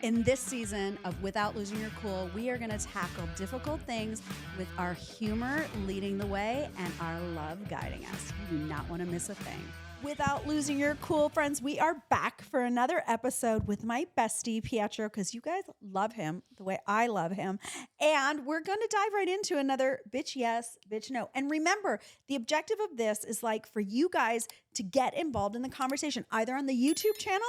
In this season of Without Losing Your Cool, we are going to tackle difficult things with our humor leading the way and our love guiding us. You do not want to miss a thing. Without Losing Your Cool, friends, we are back for another episode with my bestie, Pietro, because you guys love him the way I love him. And we're going to dive right into another bitch yes, bitch no. And remember, the objective of this is like for you guys to get involved in the conversation, either on the YouTube channel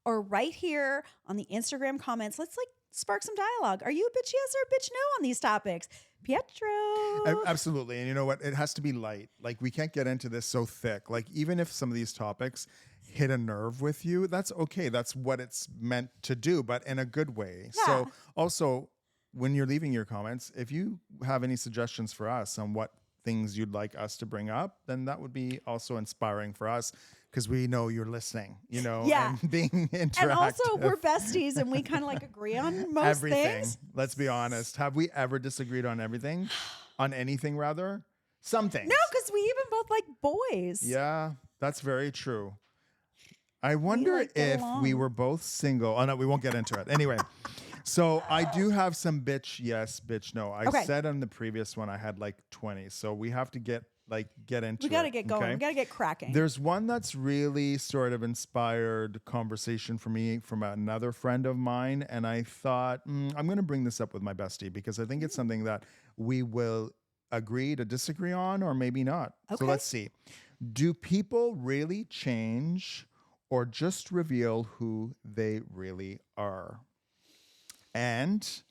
or right here on the Instagram comments. Let's like spark some dialogue. Are you a bitch yes or a bitch no on these topics? Pietro. Absolutely. And you know what? It has to be light. Like we can't get into this so thick. Like even if some of these topics hit a nerve with you, that's okay. That's what it's meant to do, but in a good way. Yeah. So also when you're leaving your comments, if you have any suggestions for us on what things you'd like us to bring up, then that would be also inspiring for us because we know you're listening, you know, Yeah. and being interactive. And also we're besties and we kind of like agree on most everything. things. Let's be honest. Have we ever disagreed on everything? On anything, rather? Some things. No, because we even both like boys. Yeah, that's very true. I wonder like, get if along. we were both single. Oh, no, we won't get into it. Anyway, so I do have some bitch yes, bitch no. I Okay. said on the previous one I had like 20. So we have to get into it. We got to get going. okay? We got to get cracking. There's one that's really sort of inspired conversation for me from another friend of mine. And I thought, I'm going to bring this up with my bestie because I think it's something that we will agree to disagree on or maybe not. Okay. So let's see. Do people really change or just reveal who they really are? And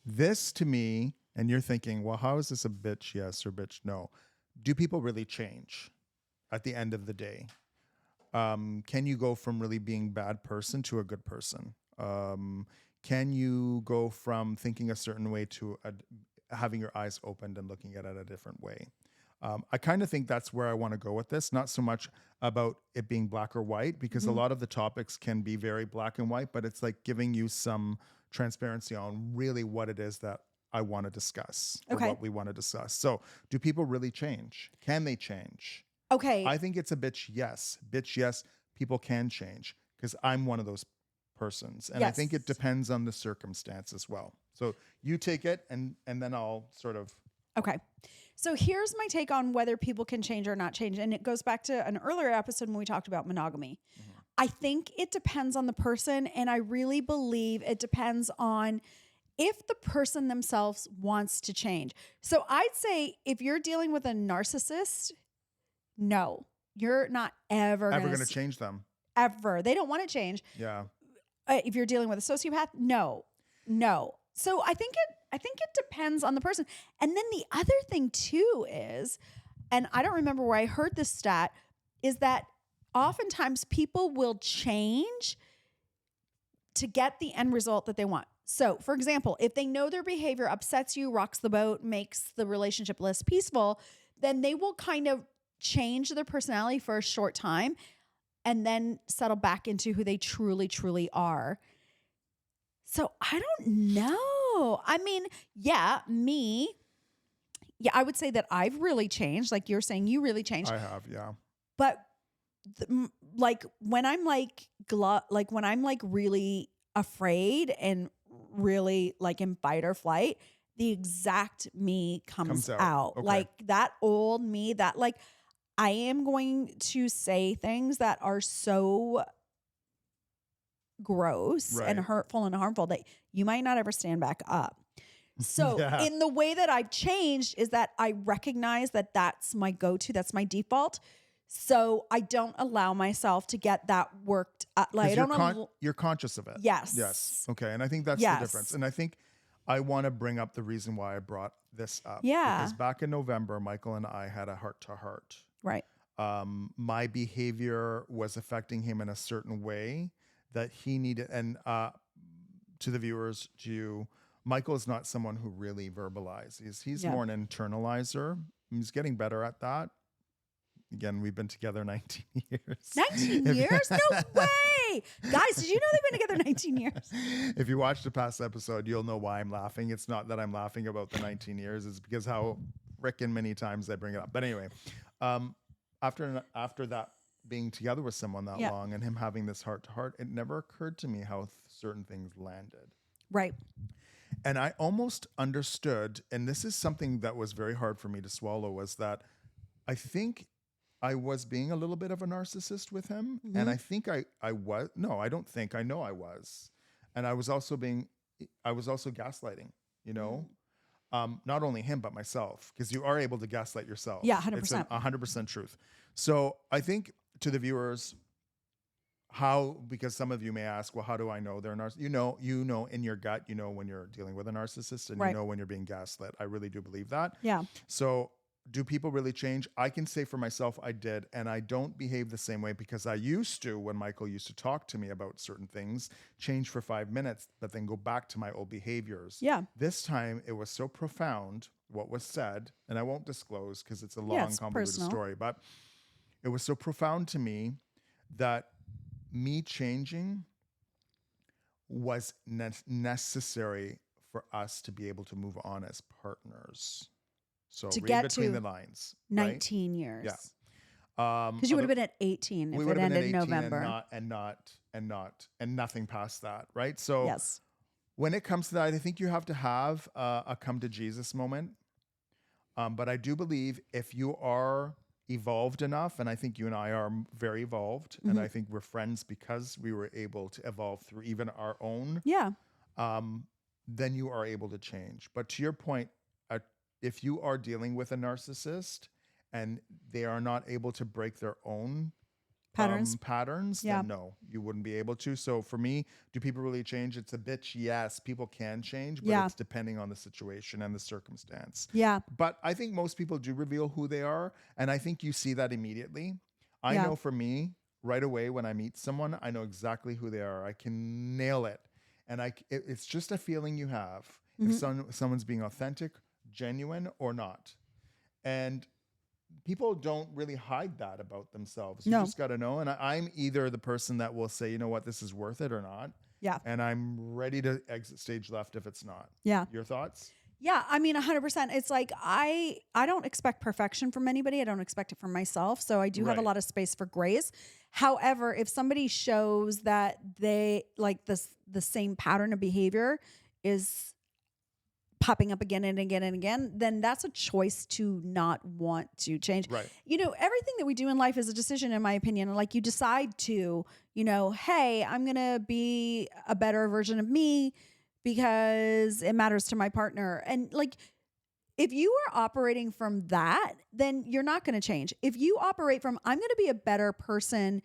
this to me, and you're thinking, well, how is this a bitch yes or bitch no? Do people really change at the end of the day? Can you go from really being a bad person to a good person? Can you go from thinking a certain way to having your eyes opened and looking at it a different way? I kind of think that's where I want to go with this, not so much about it being black or white, because a lot of the topics can be very black and white, but it's like giving you some transparency on really what it is that I want to discuss or Okay. what we want to discuss. So do people really change? Can they change? Okay. I think it's a bitch yes. Bitch yes, people can change because I'm one of those persons. And I think it Yes. depends on the circumstance as well. So you take it and then I'll sort of. Okay. So here's my take on whether people can change or not change. And it goes back to an earlier episode when we talked about monogamy. I think it depends on the person. And I really believe it depends on if the person themselves wants to change. So I'd say if you're dealing with a narcissist, no, you're not ever going to change them. Ever. They don't want to change. Yeah. If you're dealing with a sociopath, no. So I think it depends on the person. And then the other thing too is, and I don't remember where I heard this stat, is that oftentimes people will change to get the end result that they want. So, for example, if they know their behavior upsets you, rocks the boat, makes the relationship less peaceful, then they will kind of change their personality for a short time and then settle back into who they truly, truly are. So I don't know. I mean, yeah, I would say that I've really changed. Like you're saying, you really changed. I have, yeah. But like when I'm like when I'm like really afraid and really like in fight or flight, the exact me comes out. Okay. Like that old me that like I am going to say things that are so gross and hurtful and harmful that you might not ever stand back up. So in the way that I've changed is that I recognize that that's my go-to, that's my default. So I don't allow myself to get that worked up. Like I don't you're conscious of it. Yes. Yes. Okay. And I think that's the difference. And I think I want to bring up the reason why I brought this up. Yeah. Because back in November, Michael and I had a heart-to-heart. Right. My behavior was affecting him in a certain way that he needed. And to the viewers, to you, Michael is not someone who really verbalizes. He's more an internalizer. He's getting better at that. Again, we've been together 19 years. 19 years? No way. Guys, did you know they've been together 19 years? If you watch the past episode, you'll know why I'm laughing. It's not that I'm laughing about the 19 years. It's because how frickin' many times I bring it up. But anyway, after that being together with someone that long and him having this heart to heart, it never occurred to me how certain things landed. Right. And I almost understood, and this is something that was very hard for me to swallow, was that I think I was being a little bit of a narcissist with him. And I think I was, no, I don't think, I know I was. And I was also gaslighting, you know, not only him, but myself, because you are able to gaslight yourself. Yeah, 100%. It's 100% truth. So I think to the viewers, because some of you may ask, well, how do I know they're narcissist? You know in your gut, you know when you're dealing with a narcissist, and Right. you know when you're being gaslit. I really do believe that. Yeah. So do people really change? I can say for myself, I did, and I don't behave the same way, because I used to, when Michael used to talk to me about certain things, change for 5 minutes, but then go back to my old behaviors. Yeah. This time it was so profound what was said, and I won't disclose because it's a long, Yeah, it's convoluted personal. story, but it was so profound to me that me changing was necessary for us to be able to move on as partners. So To read get between to the lines. 19 years. Yeah. Because you would have been at 18 if We it would have been ended in at 18 November. and nothing past that, right? So Yes. when it comes to that, I think you have to have a come to Jesus moment. But I do believe if you are evolved enough, and I think you and I are very evolved, and I think we're friends because we were able to evolve through even our own, Yeah. then you are able to change. But to your point, if you are dealing with a narcissist and they are not able to break their own patterns, Yeah. then no, you wouldn't be able to. So for me, do people really change? It's a bitch. Yes, people can change, but Yeah. it's depending on the situation and the circumstance. Yeah. But I think most people do reveal who they are. And I think you see that immediately. I Yeah. know for me, right away when I meet someone, I know exactly who they are. I can nail it. And it's just a feeling you have if someone's being authentic, genuine, or not. And people don't really hide that about themselves. You No. just got to know. And I'm either the person that will say, you know what, this is worth it or not. Yeah. And I'm ready to exit stage left if it's not. Yeah. Your thoughts? Yeah, I mean 100%. It's like I don't expect perfection from anybody. I don't expect it from myself. So I do have a Right. lot of space for grace. However, if somebody shows that they like the same pattern of behavior is popping up again and again and again, then that's a choice to not want to change. Right. You know, everything that we do in life is a decision, in my opinion. And like you decide to, you know, hey, I'm going to be a better version of me because it matters to my partner. And like, if you are operating from that, then you're not going to change. If you operate from, I'm going to be a better person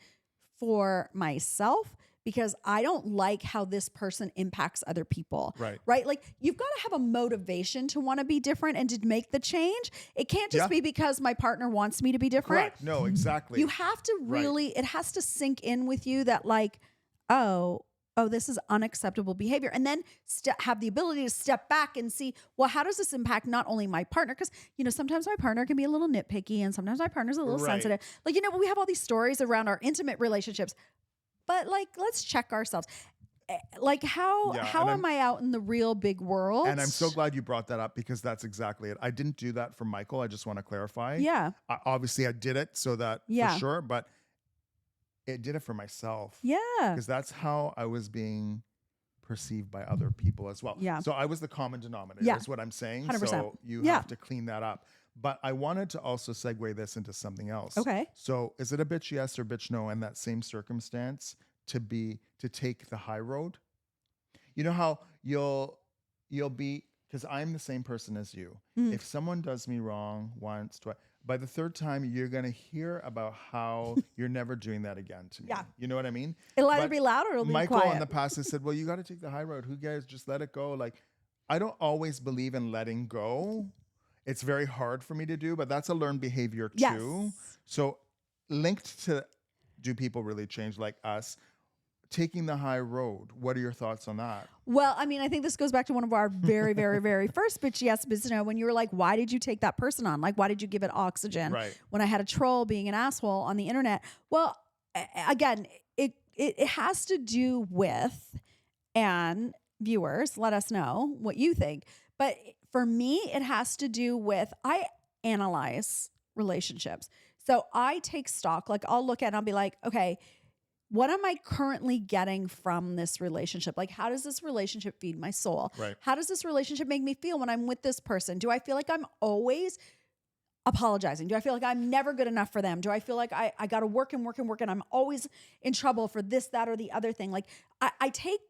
for myself because I don't like how this person impacts other people. Right. Right. Like you've got to have a motivation to want to be different and to make the change. It can't just Yeah. be because my partner wants me to be different. Correct. No, exactly. You have to really, it has to sink in with you that like, oh, this is unacceptable behavior. And then have the ability to step back and see, well, how does this impact not only my partner? Because, you know, sometimes my partner can be a little nitpicky and sometimes my partner's a little Right. sensitive. Like, you know, we have all these stories around our intimate relationships, but like, let's check ourselves. Like how am I out in the real big world? And I'm so glad you brought that up because that's exactly it. I didn't do that for Michael. I just want to clarify. Yeah. Obviously, I did it so that Yeah. for sure, but it did it for myself. Yeah. Because that's how I was being perceived by other people as well. Yeah. So I was the common denominator, Yeah. is what I'm saying. 100%. So you have to clean that up. But I wanted to also segue this into something else. Okay. So is it a bitch yes or bitch no in that same circumstance to take the high road? You know how you'll be, because I'm the same person as you. If someone does me wrong once, twice, by the third time, you're going to hear about how you're never doing that again to me. Yeah. You know what I mean? It'll either But be loud or it'll be Michael quiet. in the past has said, well, you got to take the high road. Who cares? Just let it go. Like, I don't always believe in letting go. It's very hard for me to do, but that's a learned behavior too. Yes. So linked to, do people really change like us? Taking the high road. What are your thoughts on that? Well, I mean, I think this goes back to one of our very, very, very first bitch yes business when you were like, why did you take that person on? Like, why did you give it oxygen? Right. When I had a troll being an asshole on the internet. Well, again, it has to do with, and viewers, let us know what you think. But for me, it has to do with, I analyze relationships. So I take stock, like I'll look at it and I'll be like, okay, what am I currently getting from this relationship? Like, how does this relationship feed my soul? Right. How does this relationship make me feel when I'm with this person? Do I feel like I'm always apologizing? Do I feel like I'm never good enough for them? Do I feel like I got to work and I'm always in trouble for this, that, or the other thing? Like, I take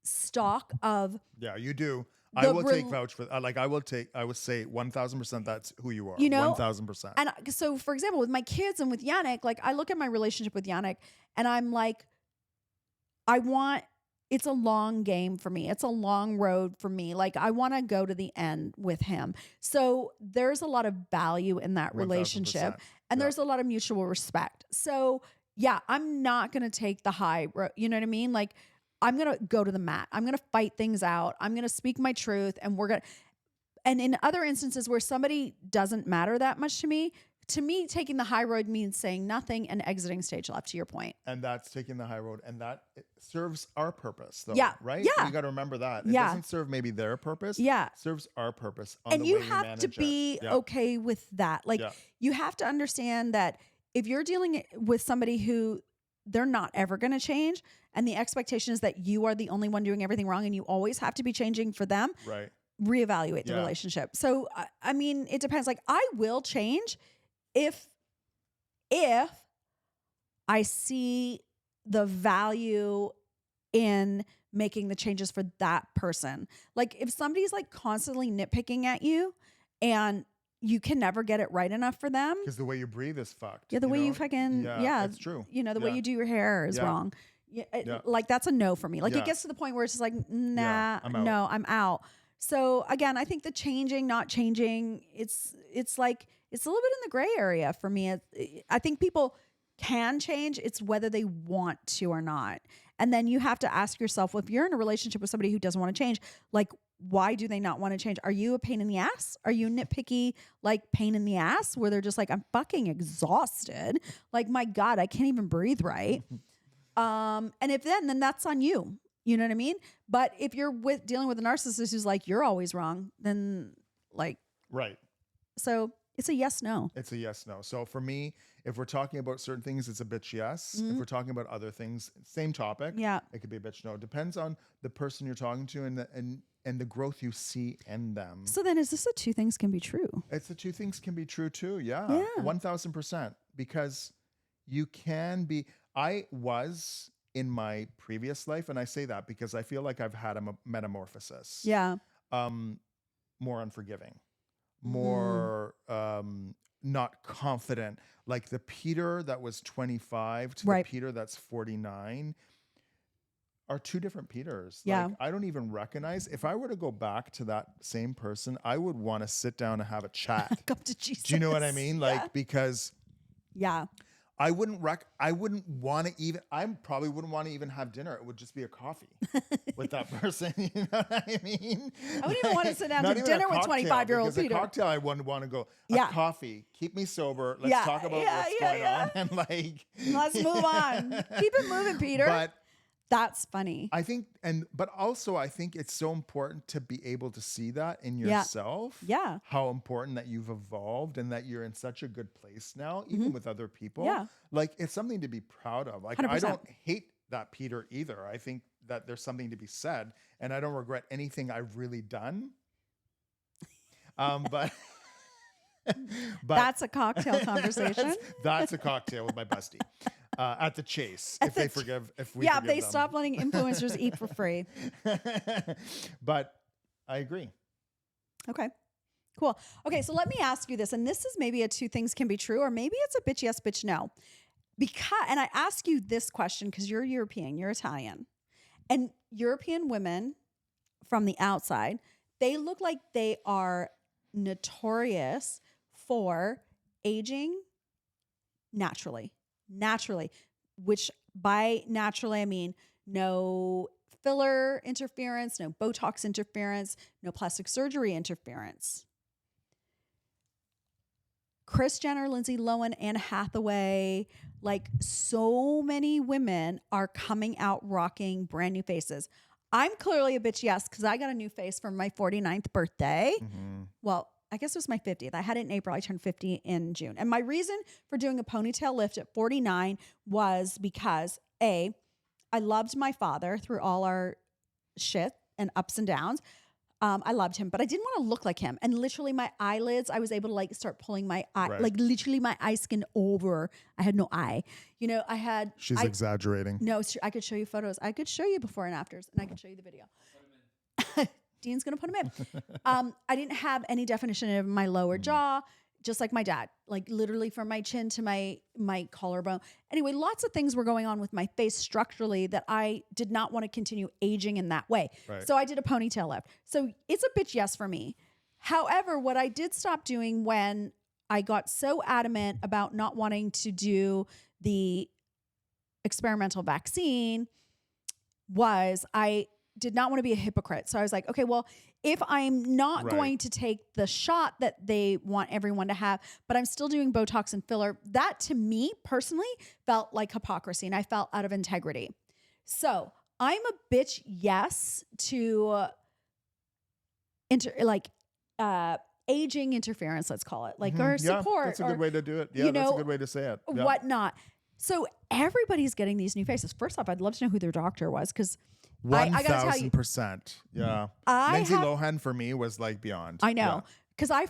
stock of. Yeah, you do. I will take vouch for like I would say 1,000% that's who you are. 1,000%. And so, for example, with my kids and with Yannick, like I look at my relationship with Yannick and I'm like, it's a long game for me. It's a long road for me. Like I want to go to the end with him. So there's a lot of value in that relationship and there's a lot of mutual respect. So yeah, I'm not going to take the high road. You know what I mean? Like I'm going to go to the mat. I'm going to fight things out. I'm going to speak my truth and and in other instances where somebody doesn't matter that much to me, taking the high road means saying nothing and exiting stage left, to your point. And that's taking the high road. And that serves our purpose, though. Yeah. Right? Yeah. You got to remember that. It doesn't serve maybe their purpose. Yeah. It serves our purpose. And you have to be okay with that. Like, you have to understand that if you're dealing with somebody who they're not ever going to change, and the expectation is that you are the only one doing everything wrong and you always have to be changing for them, right? Reevaluate the relationship. So, I mean, it depends. Like, I will change if I see the value in making the changes for that person. Like if somebody's like constantly nitpicking at you and you can never get it right enough for them. Because the way you breathe is fucked. Yeah, the way you fucking, it's true. You know, the way you do your hair is wrong. Like that's a no for me. Like it gets to the point where it's just like, nah, no, I'm out. So again, I think the changing, not changing, it's like, it's a little bit in the gray area for me. I think people can change. It's whether they want to or not. And then you have to ask yourself, well, if you're in a relationship with somebody who doesn't want to change, like, why do they not want to change? Are you a pain in the ass? Are you nitpicky, like pain in the ass, where they're just like, I'm fucking exhausted. Like, my God, I can't even breathe right. And if then that's on you. You know what I mean? But if you're dealing with a narcissist who's like, you're always wrong, then like, right. So it's a yes, no. It's a yes, no. So for me, if we're talking about certain things, it's a bitch yes. Mm-hmm. If we're talking about other things, same topic. Yeah. It could be a bitch no. Depends on the person you're talking to and the growth you see in them. So then is this a two things can be true? It's the two things can be true too. Yeah. 1,000%. Because you can be, I was in my previous life, and I say that because I feel like I've had a metamorphosis. Yeah. More unforgiving, more not confident. Like the Peter that was 25 to the Peter that's 49 are two different Peters. Yeah. Like, I don't even recognize. If I were to go back to that same person, I would want to sit down and have a chat. Come to Jesus. Do you know what I mean? Like, because I wouldn't want to even, I probably wouldn't want to even have dinner. It would just be a coffee with that person. You know what I mean? I wouldn't even want to sit down to dinner with 25-year-old Peter. A cocktail, I wouldn't want to go, a coffee, keep me sober. Let's talk about what's going on. And like, let's move on. Keep it moving, Peter. But that's funny. I think, but also I think it's so important to be able to see that in yourself. Yeah. How important that you've evolved and that you're in such a good place now, even with other people. Yeah. Like, it's something to be proud of. Like, 100%. I don't hate that Peter either. I think that there's something to be said, and I don't regret anything I've really done. But that's a cocktail conversation. That's a cocktail with my bestie. At the Chase, if we forgive them. Stop letting influencers eat for free. But I agree. Okay, cool. Okay, so let me ask you this, and this is maybe a two things can be true, or maybe it's a bitch yes, bitch no. And I ask you this question because you're European, you're Italian, and European women from the outside, they look like they are notorious for aging naturally, which by naturally, I mean no filler interference, no Botox interference, no plastic surgery interference. Kris Jenner, Lindsay Lohan, Anne Hathaway, like so many women are coming out rocking brand new faces. I'm clearly a bitch yes, because I got a new face for my 49th birthday. Mm-hmm. Well, I guess it was my 50th. I had it in April. I turned 50 in June. And my reason for doing a ponytail lift at 49 was because I loved my father through all our shit and ups and downs. I loved him, but I didn't want to look like him. And literally my eyelids, I was able to like start pulling my eye, Right. like literally my eye skin over. I had no eye. You know, She's exaggerating. No, I could show you photos. I could show you before and afters, and I could show you the video. Dean's going to put him in. I didn't have any definition of my lower jaw, just like my dad, like literally from my chin to my collarbone. Anyway, lots of things were going on with my face structurally that I did not want to continue aging in that way. Right. So I did a ponytail lift. So it's a bitch yes for me. However, what I did stop doing when I got so adamant about not wanting to do the experimental vaccine was I did not want to be a hypocrite. So I was like, okay, well, if I'm not Right. going to take the shot that they want everyone to have, but I'm still doing Botox and filler, that to me personally felt like hypocrisy and I felt out of integrity. So I'm a bitch yes to aging interference, let's call it, like, or support. That's a good way to do it. Yeah, you that's know, a good way to say it. Yeah. Whatnot. So everybody's getting these new faces. First off, I'd love to know who their doctor was because I gotta tell you, 1,000%. Yeah. Lindsay Lohan for me was like beyond. I know. Because I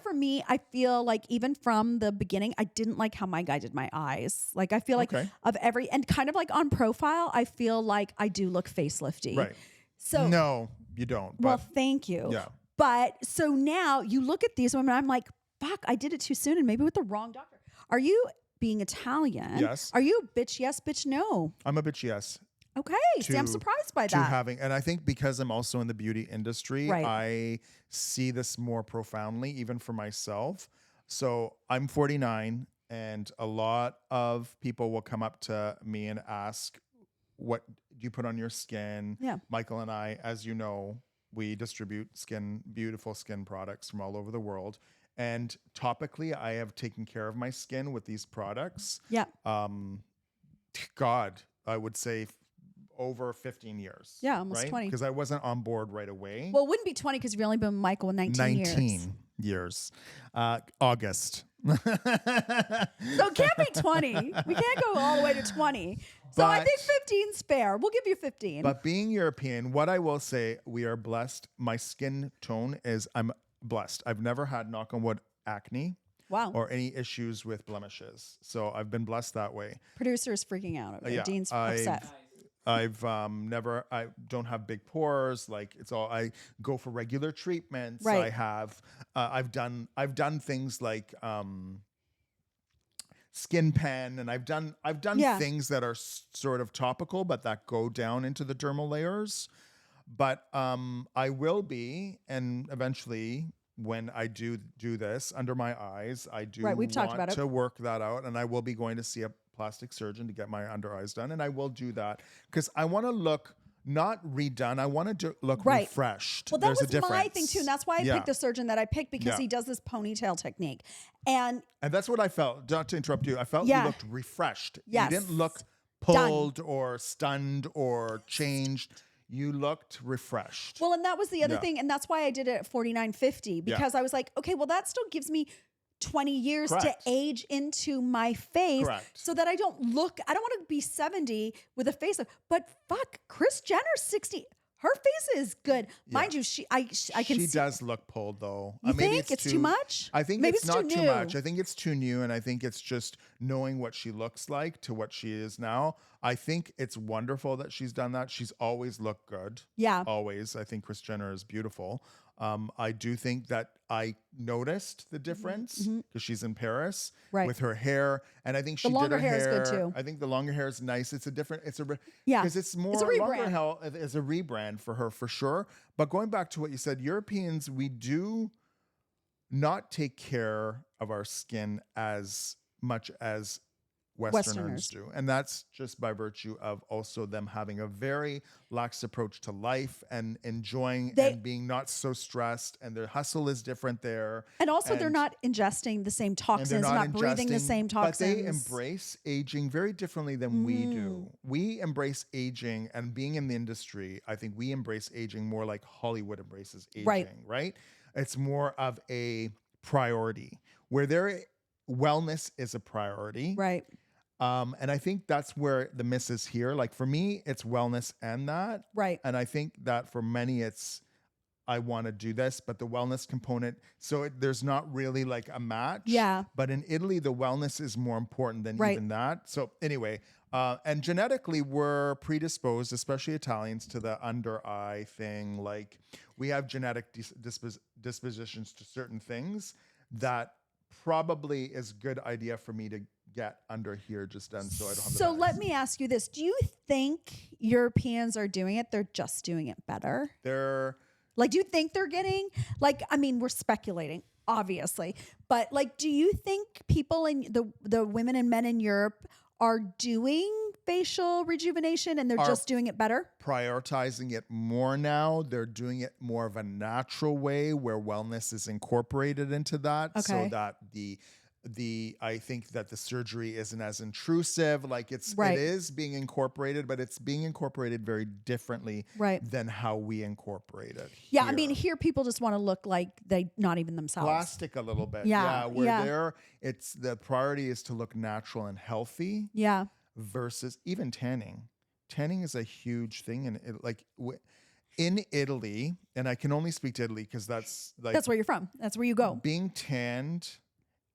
feel like even from the beginning, I didn't like how my guy did my eyes. Like I feel like and kind of like on profile, I feel like I do look facelifty. Right. So no, you don't. Well, But thank you. yeah. But so now you look at these women, I'm like, fuck, I did it too soon and maybe with the wrong doctor. Are you being Italian? Yes. Are you a bitch yes, bitch no? I'm a bitch yes. Okay. See, I'm surprised by that. And I think because I'm also in the beauty industry, Right. I see this more profoundly, even for myself. So I'm 49, and a lot of people will come up to me and ask, what do you put on your skin? Yeah. Michael and I, as you know, we distribute beautiful skin products from all over the world. And topically, I have taken care of my skin with these products. Yeah. God, I would say over 15 years. Yeah, almost right? 20. Because I wasn't on board right away. Well, it wouldn't be 20 because you've only been with Michael 19 years. 19 years. August. So it can't be 20. We can't go all the way to 20. So I think 15's fair. We'll give you 15. But being European, what I will say, we are blessed. My skin tone is, I'm blessed. I've never had, knock on wood, acne. Wow. Or any issues with blemishes. So I've been blessed that way. Producer is freaking out. Yeah, Dean's upset. I don't have big pores. Like I go for regular treatments. Right. I have, I've done things like, skin pen, and I've done things that are sort of topical, but that go down into the dermal layers. But, I will be, and eventually when I do this under my eyes, I do We've talked about it. to work that out, and I will be going to see a plastic surgeon to get my under eyes done, and I will do that because I want to look not redone. I want to look refreshed. Well, that There's a was difference. my thing too, and that's why I picked the surgeon that I picked because he does this ponytail technique, and that's what I felt. Not to interrupt you, I felt you looked refreshed. Yes. You didn't look pulled or stunned or changed. You looked refreshed. Well, and that was the other thing. And that's why I did it at 49.50 because I was like, okay, well, that still gives me 20 years to age into my face so that I don't want to be 70 with a face. But fuck, Kris Jenner's 60. Her face is good. Mind you, I can see. She does look pulled though. You think it's too much? I think maybe it's not too new. much. I think it's too new, and I think it's just knowing what she looks like to what she is now. I think it's wonderful that she's done that. She's always looked good. Yeah. Always. I think Kris Jenner is beautiful. I do think that I noticed the difference because she's in Paris with her hair, and I think she the longer did her hair is good too. I think the longer hair is nice. It's a different. Yeah, because it's more longer hair is a rebrand for her for sure. But going back to what you said, Europeans, we do not take care of our skin as much as Westerners do. And that's just by virtue of also them having a very lax approach to life and enjoying and being not so stressed, and their hustle is different there. And also they're not ingesting the same toxins, not breathing the same toxins. But they embrace aging very differently than we do. We embrace aging, and being in the industry, I think we embrace aging more like Hollywood embraces aging, right? It's more of a priority where their wellness is a priority. Right. And I think that's where the miss is here. Like for me, it's wellness and that. Right. And I think that for many, it's I want to do this, but the wellness component, so there's not really like a match. Yeah. But in Italy, the wellness is more important than Right. even that. So anyway, and genetically, we're predisposed, especially Italians, to the under eye thing. Like we have genetic dispositions to certain things that probably is a good idea for me to get under here just done so I don't have So let me ask you this. Do you think Europeans are doing it? They're just doing it better? They're Like, do you think they're getting, like, I mean, we're speculating, obviously, but like, do you think people in the women and men in Europe are doing facial rejuvenation and they're just doing it better? prioritizing it more now. They're doing it more of a natural way where wellness is incorporated into that, so Okay. that I think that the surgery isn't as intrusive. Like it is being incorporated, but it's being incorporated very differently Right. than how we incorporate it. Yeah, here. I mean, here people just want to look like they not even themselves. Plastic a little bit. Yeah, Where yeah. there, it's the priority is to look natural and healthy Yeah. versus even tanning. Tanning is a huge thing, and in Italy, and I can only speak to Italy because that's That's where you're from. That's where you go. being tanned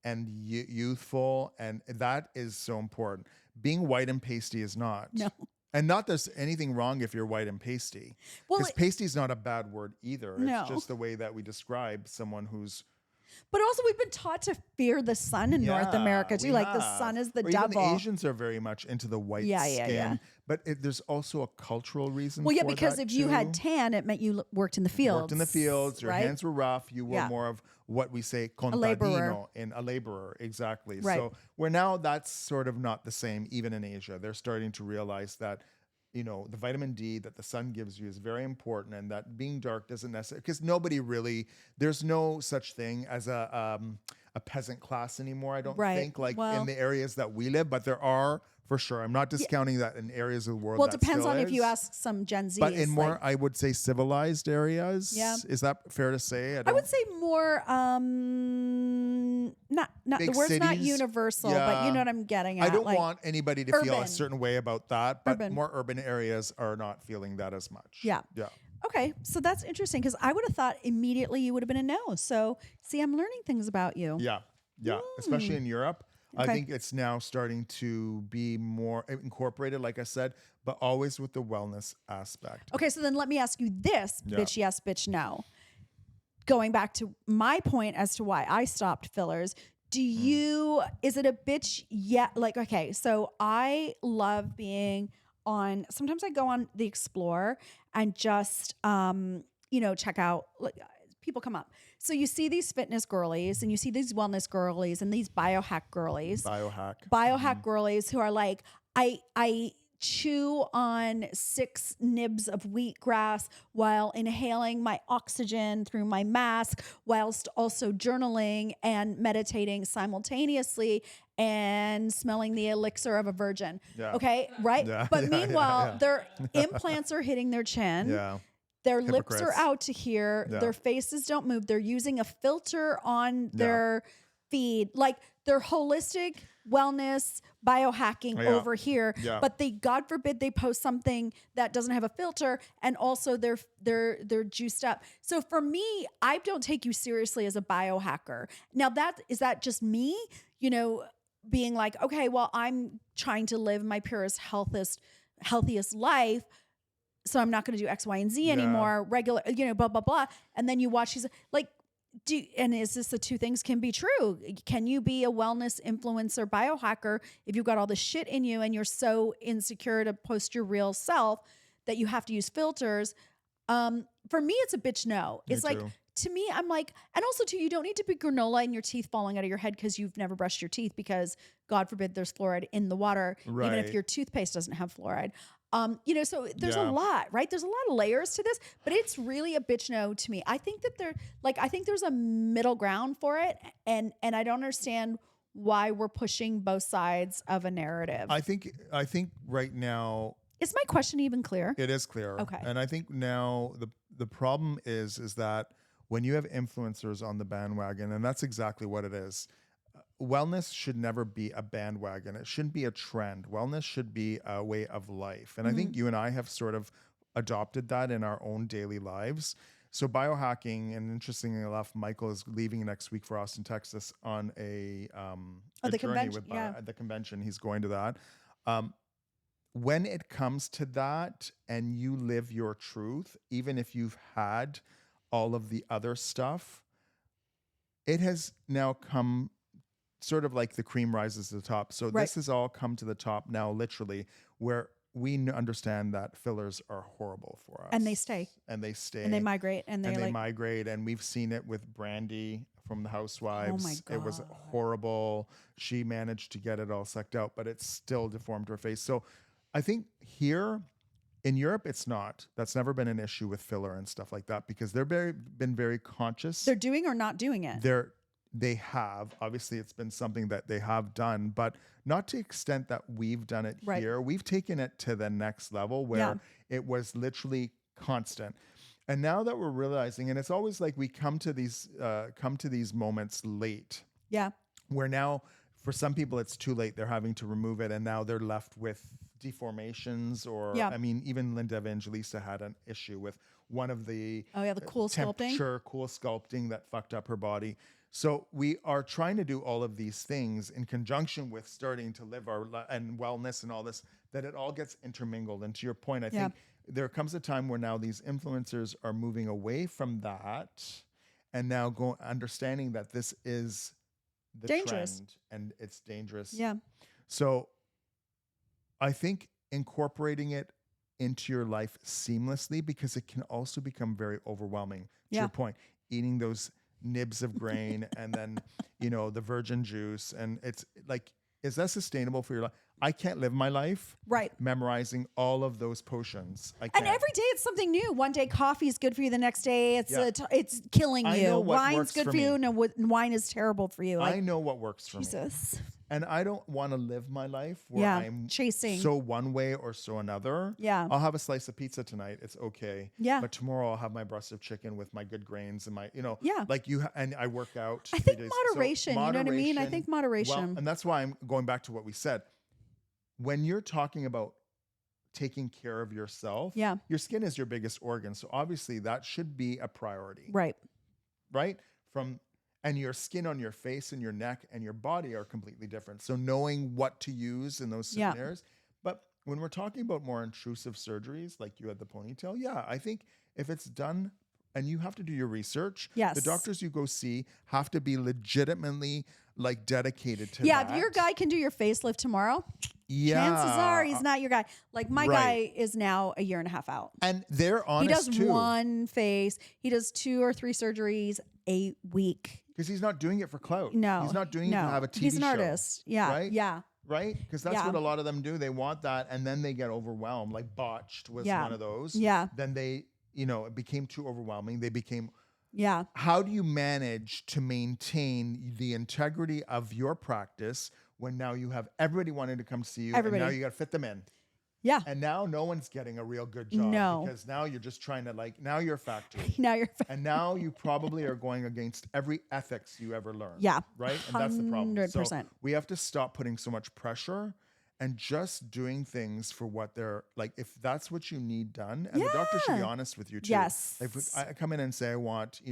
and youthful, and that is so important. Being white and pasty is not. No. And not there's anything wrong if you're white and pasty. Well, Because pasty is not a bad word either. No. It's just the way that we describe someone who's but also we've been taught to fear the sun in North America too. we Like the have. sun is the Or devil. Even the Asians are very much into the white skin. Yeah. But there's also a cultural reason. Well, yeah, for because that if you had too. tan, it meant you worked in the fields. Worked in the fields, your right? hands were rough, you were Yeah. more of what we say laborer. contadino, in a laborer, exactly. Right. So where now that's sort of not the same, even in Asia. They're starting to realize that, the vitamin D that the sun gives you is very important, and that being dark doesn't necessarily, because nobody really, there's no such thing as a peasant class anymore, I don't Right. think, like Well- in the areas that we live, but there are for sure. I'm not discounting that in areas of the world. Well, it that depends still on if you is. ask some Gen Z. But in more, I would say civilized areas. Yeah. Is that fair to say? I would say more. Not the Big word's not cities? universal, but Yeah. you know what I'm getting at. I don't like, want anybody to feel a urban. certain way about that, but Urban. more urban areas are not feeling that as much. Yeah. Yeah. Okay, so that's interesting because I would have thought immediately you would have been a no. So see, I'm learning things about you. Yeah. Yeah. Especially in Europe. I Okay. think it's now starting to be more incorporated, like I said, but always with the wellness aspect. Okay, so then let me ask you this, Yeah. bitch yes, bitch no. Going back to my point as to why I stopped fillers, is it a bitch yet? Like, okay, so I love being on, sometimes I go on the Explore and just, check out, like, people come up. So you see these fitness girlies and you see these wellness girlies and these biohack girlies. Biohack. Girlies who are like, I chew on 6 nibs of wheatgrass while inhaling my oxygen through my mask, whilst also journaling and meditating simultaneously and smelling the elixir of a virgin. Yeah. Okay, right? Yeah. But Yeah, meanwhile, yeah. their implants are hitting their chin. Yeah. Their lips are Hypocrites. out to here. Yeah. Their faces don't move. They're using a filter on their feed. Like they're holistic wellness, biohacking Yeah. over here. Yeah. But God forbid they post something that doesn't have a filter and also they're juiced up. So for me, I don't take you seriously as a biohacker. Now is that just me, being like, okay, well, I'm trying to live my purest, healthiest life. So I'm not going to do X, Y, and Z anymore. Regular, blah, blah, blah. And then you watch, she's like, and is this the two things can be true? Can you be a wellness influencer biohacker if you've got all the shit in you and you're so insecure to post your real self that you have to use filters? For me, it's a bitch no. It's like, too. to me, I'm like, and also too, you don't need to be granola and your teeth falling out of your head because you've never brushed your teeth because God forbid there's fluoride in the water, even if Right. your toothpaste doesn't have fluoride. So there's a Yeah. lot, right? There's a lot of layers to this, but it's really a bitch no to me. I think that I think there's a middle ground for it. And I don't understand why we're pushing both sides of a narrative. I think right now Is my question even clear? it is clear. Okay. And I think now the problem is that when you have influencers on the bandwagon, and that's exactly what it is. wellness should never be a bandwagon. It shouldn't be a trend. Wellness should be a way of life. And I think you and I have sort of adopted that in our own daily lives. So biohacking, and interestingly enough, Michael is leaving next week for Austin, Texas on a the journey convention, with the convention. He's going to that. When it comes to that and you live your truth, even if you've had all of the other stuff, it has now come sort of like the cream rises to the top. So this has all come to the top now, literally, where we understand that fillers are horrible for us. And they stay. And they stay. And they migrate. And they migrate. And we've seen it with Brandy from the Housewives. Oh my God. It was horrible. She managed to get it all sucked out, but it's still deformed her face. So I think here in Europe, it's not. That's never been an issue with filler and stuff like that because they're been very conscious. They're doing or not doing it. They have. Obviously, it's been something that they have done, but not to the extent that we've done it here. We've taken it to the next level where it was literally constant. And now that we're realizing, and it's always like we come to these moments late. Yeah. Where now, for some people, it's too late. They're having to remove it, and now they're left with deformations. Or I mean, even Linda Evangelista had an issue with one of the the cool sculpting. Cool sculpting that fucked up her body. So we are trying to do all of these things in conjunction with starting to live our and wellness and all this, that it all gets intermingled. And to your point, I think there comes a time where now these influencers are moving away from that and now understanding that this is the dangerous trend and it's dangerous. Yeah. So I think incorporating it into your life seamlessly, because it can also become very overwhelming. To your point, eating those nibs of grain and then, the virgin juice. And it's like, is that sustainable for your life? I can't live my life memorizing all of those potions. I can't. And every day it's something new. One day coffee is good for you. The next day it's killing you. Wine's good for you. No, wine is terrible for you. I know what works for me. Jesus. And I don't want to live my life where I'm chasing so one way or so another. Yeah. I'll have a slice of pizza tonight. It's okay. Yeah. But tomorrow I'll have my breast of chicken with my good grains and my, Yeah. like and I work out. I think moderation, you know what I mean? I think moderation. Well, and that's why I'm going back to what we said. When you're talking about taking care of yourself, your skin is your biggest organ. So obviously that should be a priority. Right. Right? And your skin on your face and your neck and your body are completely different. So knowing what to use in those certain areas. But when we're talking about more intrusive surgeries, like you had the ponytail, I think if it's done, and you have to do your research, the doctors you go see have to be legitimately like dedicated to that. Yeah, if your guy can do your facelift tomorrow, chances are he's not your guy. Like my guy is now 1.5 years out. And they're honest He does one face. He does 2 or 3 surgeries a week. Because he's not doing it for clout. No. He's not doing it to have a TV show. He's an artist. Yeah. Right? Yeah. Right? Because that's what a lot of them do. They want that and then they get overwhelmed. Like Botched was one of those. Yeah. Then they, it became too overwhelming. They became... Yeah. How do you manage to maintain the integrity of your practice when now you have everybody wanting to come see you and now you got to fit them in? Yeah. And now no one's getting a real good job. No. Because now you're just trying to now you're a factory. And now you probably are going against every ethics you ever learned. Yeah. Right? And that's the problem. 100%. So we have to stop putting so much pressure and just doing things for what they're like, if that's what you need done. And the doctor should be honest with you too. Yes. Like if I come in and say, I want,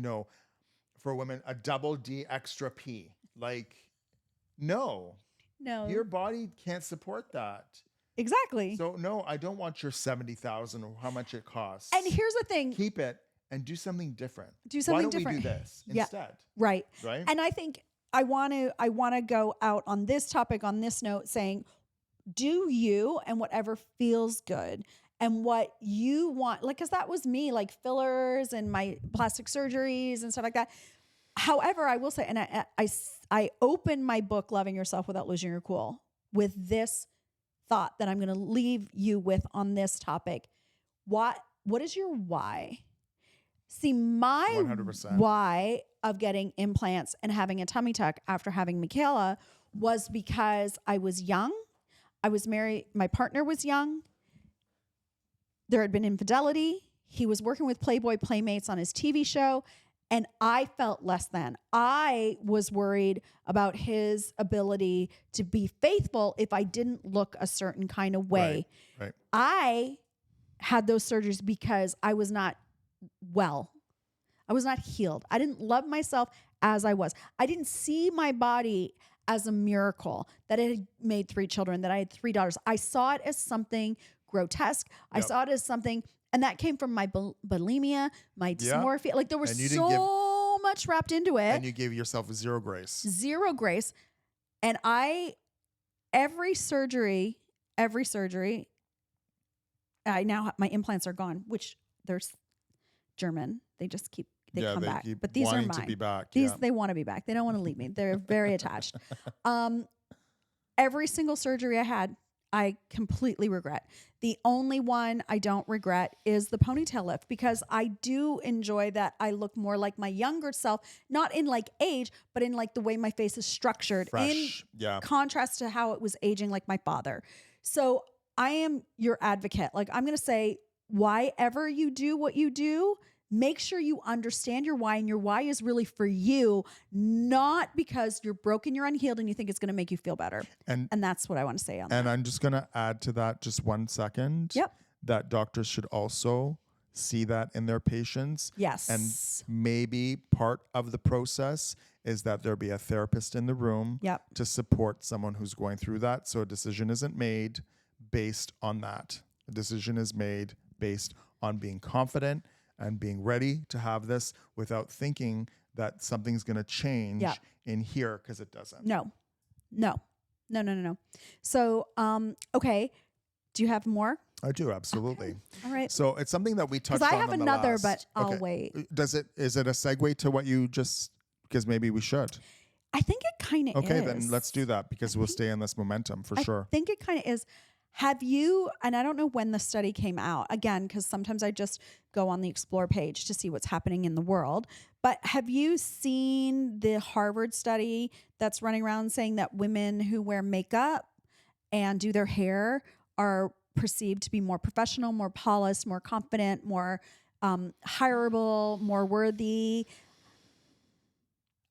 for women, a double D extra P. Like, no. Your body can't support that. Exactly. So no, I don't want your 70,000 or how much it costs. And here's the thing. Keep it and do something different. Why don't we do this instead? Right. Right. And I think I want to go out on this topic on this note saying, do you and whatever feels good and what you want, like, cause that was me, like fillers and my plastic surgeries and stuff like that. However, I will say, and I opened my book, Loving Yourself Without Losing Your Cool, with this thought that I'm going to leave you with on this topic. What is your why? See, my 100%. why of getting implants and having a tummy tuck after having Michaela was because I was young. I was married. My partner was young. There had been infidelity. He was working with Playboy Playmates on his TV show. And I felt less than. I was worried about his ability to be faithful if I didn't look a certain kind of way. Right. I had those surgeries because I was not well. I was not healed. I didn't love myself as I was. I didn't see my body as a miracle that it had made 3 children, that I had 3 daughters. I saw it as something grotesque. I saw it as something, and that came from my bulimia, my dysmorphia. Like there was so much wrapped into it. And you gave yourself zero grace. Zero grace. And every surgery, I now have, my implants are gone, which there's German. They just keep, they come back. But these are mine. To be back. They want to be back. They don't want to leave me. They're very attached. Every single surgery I had, I completely regret. The only one I don't regret is the ponytail lift, because I do enjoy that I look more like my younger self, not in like age, but in like the way my face is structured. Fresh. In contrast to how it was aging like my father. So I am your advocate. Like I'm going to say, why ever you do what you do, make sure you understand your why, and your why is really for you, not because you're broken, you're unhealed, and you think it's going to make you feel better. And that's what I want to say on that. And I'm just going to add to that just 1 second. Yep. That doctors should also see that in their patients. Yes. And maybe part of the process is that there be a therapist in the room to support someone who's going through that. So a decision isn't made based on that. A decision is made based on being confident and being ready to have this without thinking that something's going to change in here, because it doesn't. No. So, okay. Do you have more? I do, absolutely. Okay. All right. So it's something that we touched on. Because I have another, but I'll wait. Is it a segue to what you just, because maybe we should. I think it kind of is. Okay, then let's do that, because we'll stay in this momentum for sure. I think it kind of is. Have you, and I don't know when the study came out, again, because sometimes I just go on the Explore page to see what's happening in the world, but have you seen the Harvard study that's running around saying that women who wear makeup and do their hair are perceived to be more professional, more polished, more confident, more hireable, more worthy?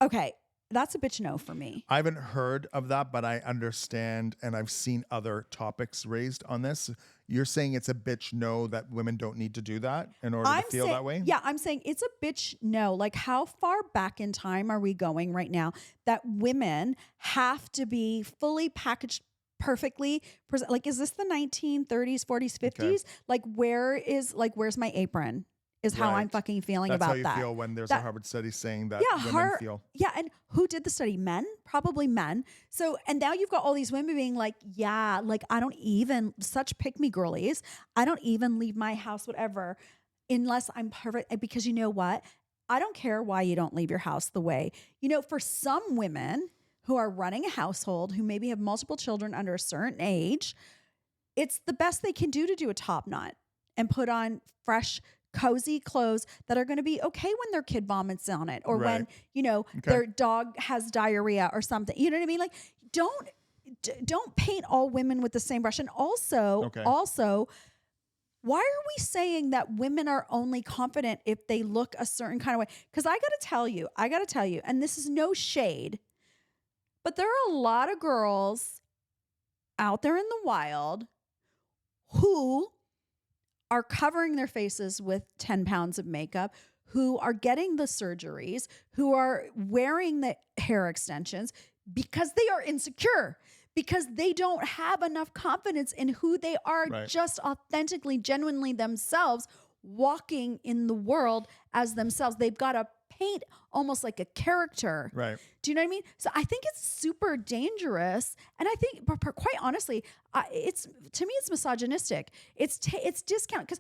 Okay. That's a bitch no for me. I haven't heard of that, but I understand, and I've seen other topics raised on this. You're saying it's a bitch no, that women don't need to do that in order to feel that way? Yeah, I'm saying it's a bitch no. Like, how far back in time are we going right now that women have to be fully packaged perfectly? Like, is this the 1930s, 40s, 50s? Okay. Like, where's my apron? Is how I'm fucking feeling about that. That's how you feel when there's a Harvard study saying that women feel. Yeah, and who did the study? Men? Probably men. So, and now you've got all these women being like, yeah, like I don't even, such pick-me girlies, I don't even leave my house, whatever, unless I'm perfect. Because you know what? I don't care why you don't leave your house the way. You know, for some women who are running a household, who maybe have multiple children under a certain age, it's the best they can do to do a top knot and put on fresh, cozy clothes that are going to be okay when their kid vomits on it, or when, you know, their dog has diarrhea or something. You know what I mean? Like, don't paint all women with the same brush. And also, why are we saying that women are only confident if they look a certain kind of way? Because I got to tell you, and this is no shade, but there are a lot of girls out there in the wild who are covering their faces with 10 pounds of makeup, who are getting the surgeries, who are wearing the hair extensions because they are insecure, because they don't have enough confidence in who they are, just authentically, genuinely themselves, walking in the world as themselves. They've got to paint almost like a character. Right. Do you know what I mean? So I think it's super dangerous. And I think, quite honestly, to me, it's misogynistic. It's discount.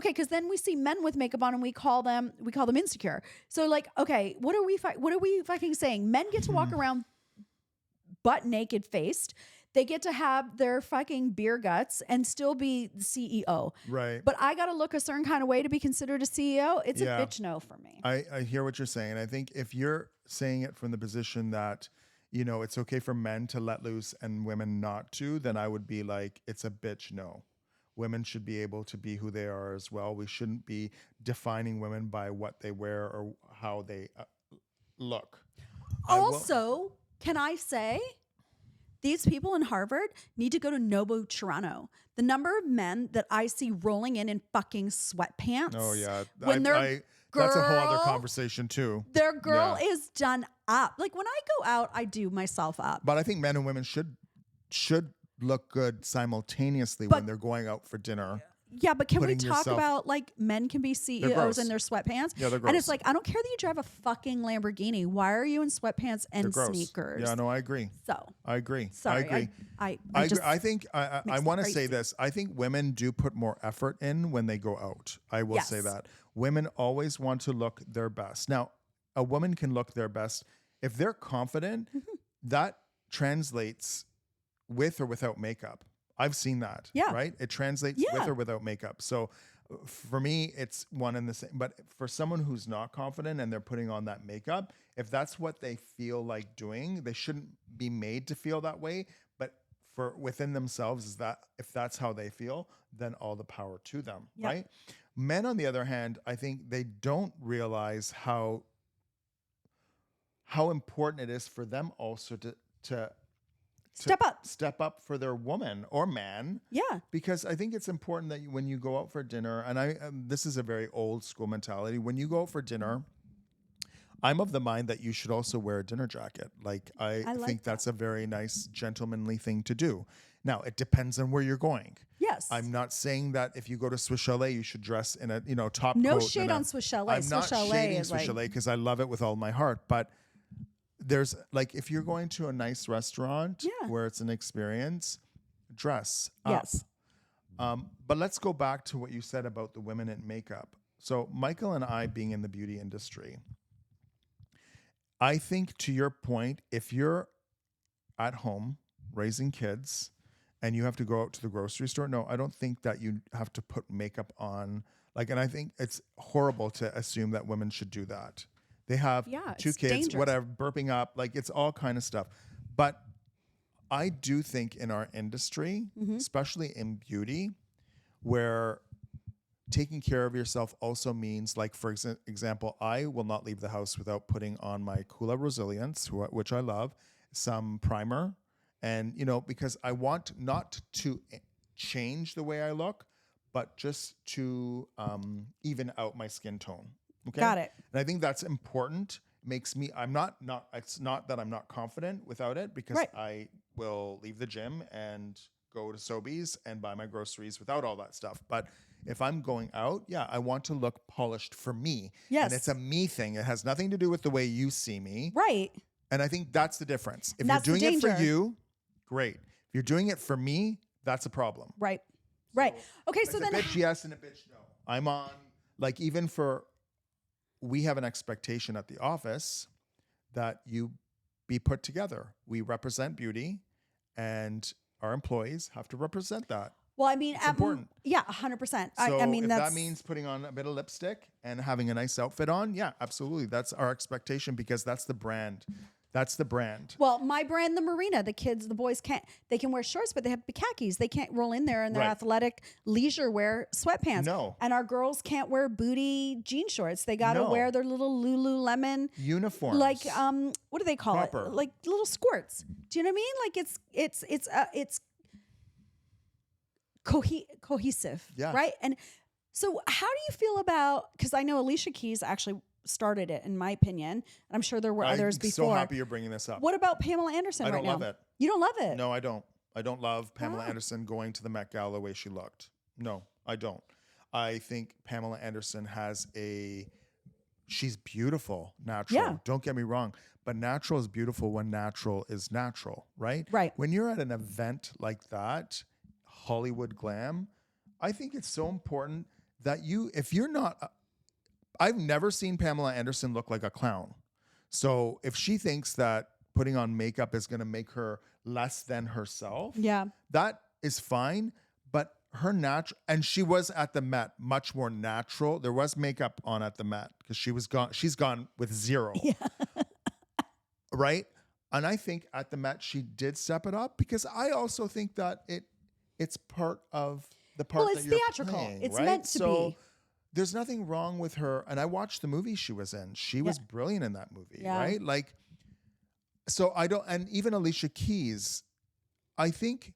Because then we see men with makeup on and we call them insecure. So like, okay, what are we fucking saying? Men get to walk around butt naked faced. They get to have their fucking beer guts and still be the CEO. Right. But I got to look a certain kind of way to be considered a CEO. It's a bitch no for me. I hear what you're saying. I think if you're saying it from the position that, you know, it's okay for men to let loose and women not to, then I would be like, it's a bitch no. women should be able to be who they are as well. We shouldn't be defining women by what they wear or how they look. Also, can I say these people in Harvard need to go to Nobu Toronto. The number of men that I see rolling in fucking sweatpants. Oh yeah, when they're that's a whole other conversation too. Their girl is done up. Like when I go out, I do myself up. But I think men and women should look good simultaneously when they're going out for dinner. Yeah, but can we talk about like men can be CEOs in their sweatpants? Yeah, they're gross. And it's like, I don't care that you drive a fucking Lamborghini. Why are you in sweatpants and sneakers? Yeah, no, I agree. So I agree. Sorry, I agree. I think I want to say this. I think women do put more effort in when they go out. I will say that. Women always want to look their best. Now, a woman can look their best if they're confident. That translates with or without makeup. I've seen that. Yeah. Right? It translates with or without makeup. So for me, it's one and the same. But for someone who's not confident and they're putting on that makeup, if that's what they feel like doing, they shouldn't be made to feel that way. But for within themselves, is that if that's how they feel, then all the power to them. Yep. Right? Men, on the other hand, I think they don't realize how important it is for them also to step up for their woman or man. Yeah. Because I think it's important that when you go out for dinner, and this is a very old school mentality, when you go out for dinner, I'm of the mind that you should also wear a dinner jacket. Like I think that's a very nice gentlemanly thing to do. Now, it depends on where you're going. Yes. I'm not saying that if you go to Swiss Chalet, you should dress in a top coat. No shade on Swiss Chalet. I'm not shading Swiss Chalet because I love it with all my heart, but there's like, if you're going to a nice restaurant where it's an experience, dress up. Yes. But let's go back to what you said about the women in makeup. So Michael and I being in the beauty industry, I think to your point, if you're at home raising kids and you have to go out to the grocery store, no, I don't think that you have to put makeup on. Like, and I think it's horrible to assume that women should do that. They have 2 kids, dangerous. Whatever, burping up, like it's all kind of stuff. But I do think in our industry, especially in beauty, where taking care of yourself also means, like, for example, I will not leave the house without putting on my Coola Resilience, which I love, some primer. And, because I want not to change the way I look, but just to even out my skin tone. Okay? Got it. And I think that's important. Makes me, it's not that I'm not confident without it, because I will leave the gym and go to Sobeys and buy my groceries without all that stuff. But if I'm going out, I want to look polished for me. Yes. And it's a me thing. It has nothing to do with the way you see me. Right. And I think that's the difference. If you're doing it for you, great. If you're doing it for me, that's a problem. Right. Right. Okay. So then, a bitch yes and a bitch no. I'm on, like, even for, we have an expectation at the office that you be put together. We represent beauty, and our employees have to represent that. Well, I mean, it's important. 100%. So I mean, if that means putting on a bit of lipstick and having a nice outfit on, absolutely. That's our expectation, because that's the brand. That's the brand. Well, my brand, the Marina, the kids, the boys they can wear shorts, but they have to be khakis. They can't roll in there in their athletic leisure wear sweatpants. No. And our girls can't wear booty jean shorts. They got to wear their little Lululemon uniforms. Like, what do they call it? Like little squirts. Do you know what I mean? Like it's cohesive. Yeah. Right. And so how do you feel about, because I know Alicia Keys actually started it, in my opinion, and I'm sure there were others before. I'm so happy you're bringing this up. What about Pamela Anderson right now? I don't love it. You don't love it? No, I don't. I don't love Pamela Anderson going to the Met Gala the way she looked. No, I don't. I think Pamela Anderson she's beautiful, natural. Yeah. Don't get me wrong, but natural is beautiful when natural is natural, right? Right. When you're at an event like that, Hollywood glam, I think it's so important that if you're not, I've never seen Pamela Anderson look like a clown. So if she thinks that putting on makeup is going to make her less than herself, that is fine. But her natural, and she was at the Met much more natural. There was makeup on at the Met because she's gone with zero. Yeah. Right? And I think at the Met she did step it up, because I also think that it's part of the part Well, that it's you're theatrical. playing, It's right? meant to so be. there's nothing wrong with her. And I watched the movie she was in. She was brilliant in that movie, Yeah. right? Like, so I don't, and even Alicia Keys, I think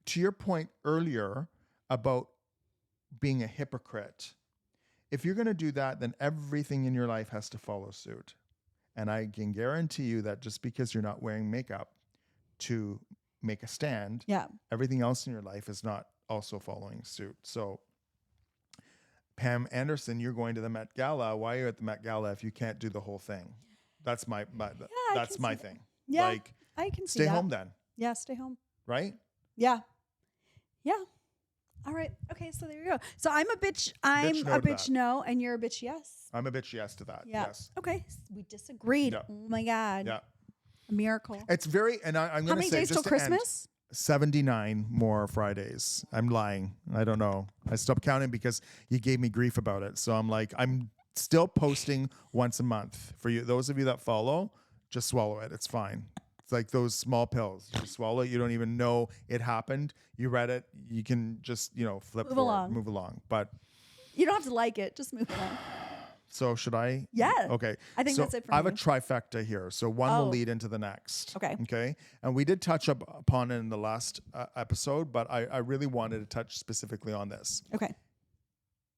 to your point earlier about being a hypocrite, if you're going to do that, then everything in your life has to follow suit. And I can guarantee you that just because you're not wearing makeup to make a stand, Yeah. everything else in your life is not also following suit. So Pam Anderson, you're going to the Met Gala. Why are you at the Met Gala if you can't do the whole thing? That's my that's my thing. Yeah. Like, I can see stay that. home then, Yeah. Stay home. right? Yeah. Yeah. All right. Okay. So there you go. So I'm a bitch. I'm Bitch no a to bitch that. no, and you're a bitch yes. I'm a bitch yes to that. Yeah. Yes. Okay. We disagreed. Yeah. Oh my God. Yeah. A miracle. It's very, and I'm How going to many say days just till to end, Christmas? 79 more Fridays. I'm lying. I don't know. I stopped counting because you gave me grief about it. So I'm like, I'm still posting once a month for you. Those of you that follow, just swallow it. It's fine. It's like those small pills. You swallow it. You don't even know it happened. You read it. You can just, flip Move forward, along. move along. But You don't have to like it. Just move on. so should I? Yeah. Okay. I think So that's it for I have me. a trifecta here. So one will Oh. lead into the next. Okay. Okay. And we did touch upon it in the last episode, but I really wanted to touch specifically on this. Okay.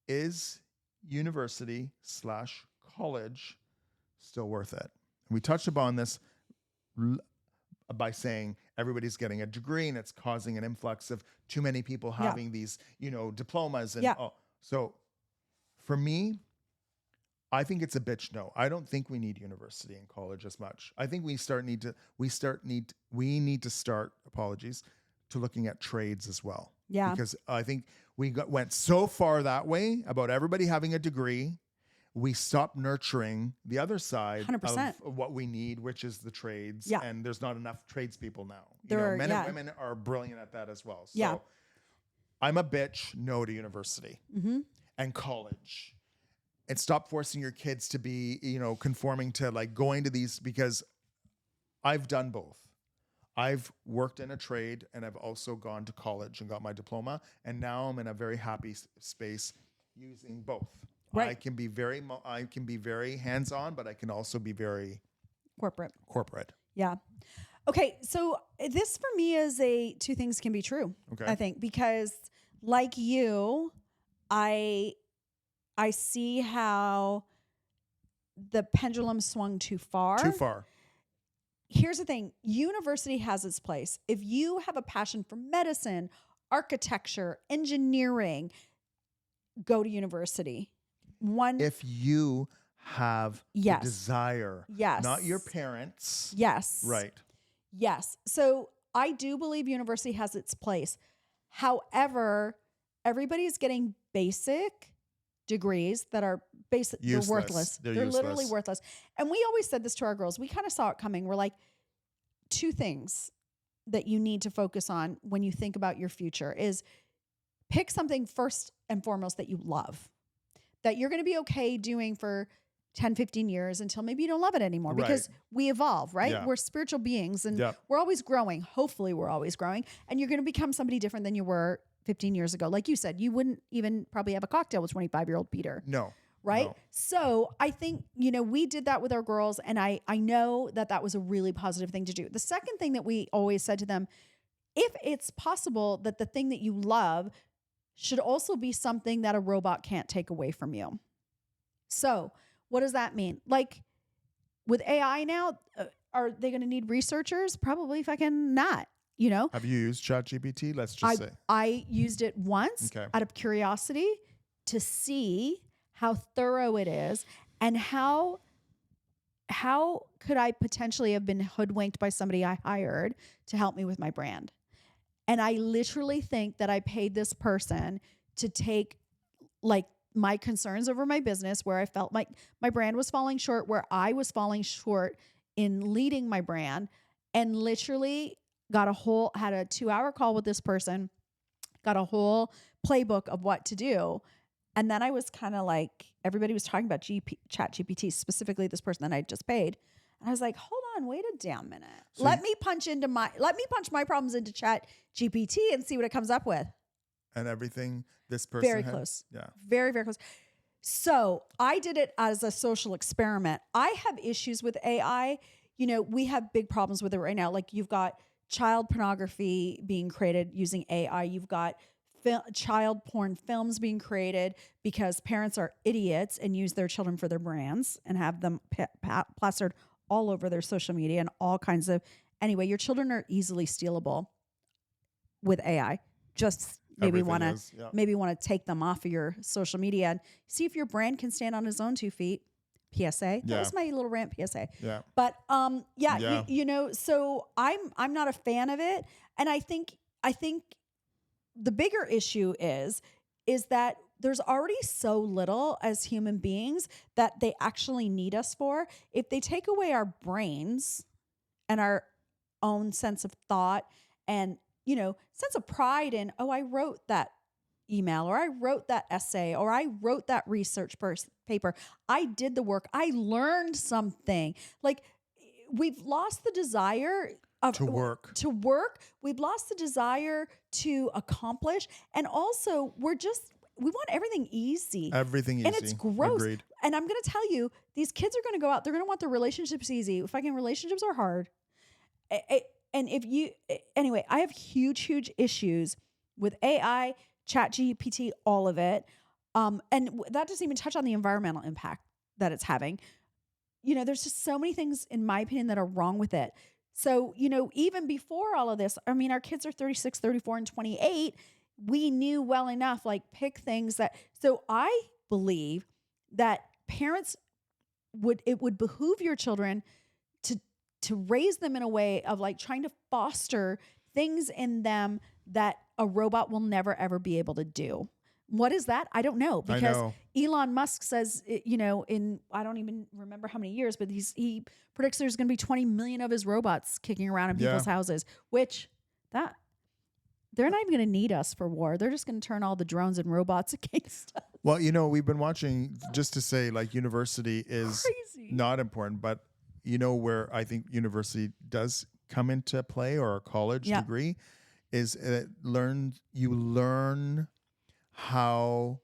Is university/college still worth it? We touched upon this by saying everybody's getting a degree and it's causing an influx of too many people having these, diplomas. And so for me, I think it's a bitch no. I don't think we need university and college as much. I think we need to start to looking at trades as well. Yeah. Because I think went so far that way about everybody having a degree. We stopped nurturing the other side 100%. of what we need, which is the trades. Yeah. And there's not enough tradespeople now. Men and women are brilliant at that as well. So I'm a bitch no to university and college. And stop forcing your kids to be, conforming to like going to these, because I've done both. I've worked in a trade and I've also gone to college and got my diploma. And now I'm in a very happy space using both. Right. I can be very hands-on, but I can also be very corporate. Yeah. Okay. So this for me is two things can be true. Okay. I think, because like you, I see how the pendulum swung too far. Too far. Here's the thing. University has its place. If you have a passion for medicine, architecture, engineering, go to university. If you have the desire, not your parents. Yes. Right. Yes. So I do believe university has its place. However, everybody's getting basic degrees that are basic. They're worthless. They're literally worthless. And we always said this to our girls. We kind of saw it coming. We're like, two things that you need to focus on when you think about your future is pick something first and foremost that you love, that you're going to be okay doing for 10, 15 years until maybe you don't love it anymore, because we evolve, right? Yeah. We're spiritual beings and we're always growing. Hopefully we're always growing, and you're going to become somebody different than you were 15 years ago. Like you said, you wouldn't even probably have a cocktail with 25-year-old Peter. No. Right. No. So I think, we did that with our girls, and I know that was a really positive thing to do. The second thing that we always said to them, if it's possible that the thing that you love should also be something that a robot can't take away from you. So what does that mean? Like with AI now, are they going to need researchers? Probably fucking not, Have you used ChatGPT? Let's just say. I used it once out of curiosity to see how thorough it is and how could I potentially have been hoodwinked by somebody I hired to help me with my brand. And I literally think that I paid this person to take like my concerns over my business, where I felt like my brand was falling short, where I was falling short in leading my brand, and literally had a 2-hour call with this person, got a whole playbook of what to do. And then I was kind of like, everybody was talking about ChatGPT, specifically this person that I just paid. And I was like, hold on, wait a damn minute. Let me punch my problems into ChatGPT and see what it comes up with. and everything this person Very had? close. Yeah. Very, very close. So I did it as a social experiment. I have issues with AI. You know, we have big problems with it right now. Like you've got child pornography being created using AI. You've got child porn films being created because parents are idiots and use their children for their brands and have them plastered all over their social media and all kinds of. Anyway, your children are easily stealable with AI. Just maybe Everything want to is, yeah. maybe want to take them off of your social media and see if your brand can stand on its own 2 feet. PSA. That was my little rant PSA. Yeah. But Yeah. you know, so I'm not a fan of it, and I think the bigger issue is that there's already so little as human beings that they actually need us for. If they take away our brains and our own sense of thought and, you know, sense of pride in, oh, I wrote that email or I wrote that essay or I wrote that research paper. I did the work. I learned something. Like we've lost the desire To work. We've lost the desire to accomplish. And also we want everything easy. Everything easy. And it's gross. Agreed. And I'm going to tell you, these kids are going to go out. They're going to want their relationships easy. Fucking relationships are hard. And anyway, I have huge issues with AI, ChatGPT, all of it. And that doesn't even touch on the environmental impact that it's having. You know, there's just so many things, in my opinion, that are wrong with it. So, you know, even before all of this, I mean, our kids are 36, 34, and 28. We knew well enough, like pick things that, so I believe that parents it would behoove your children to raise them in a way of like trying to foster things in them that a robot will never, ever be able to do. What is that? I don't know, because Elon Musk says, you know, in, I don't even remember how many years, but he predicts there's going to be 20 million of his robots kicking around in people's houses, which they're not even going to need us for war. They're just going to turn all the drones and robots against us. Well, you know, we've been watching, just to say, like, university is Crazy. Not important, but you know where I think university does come into play, or a college degree, is you learn how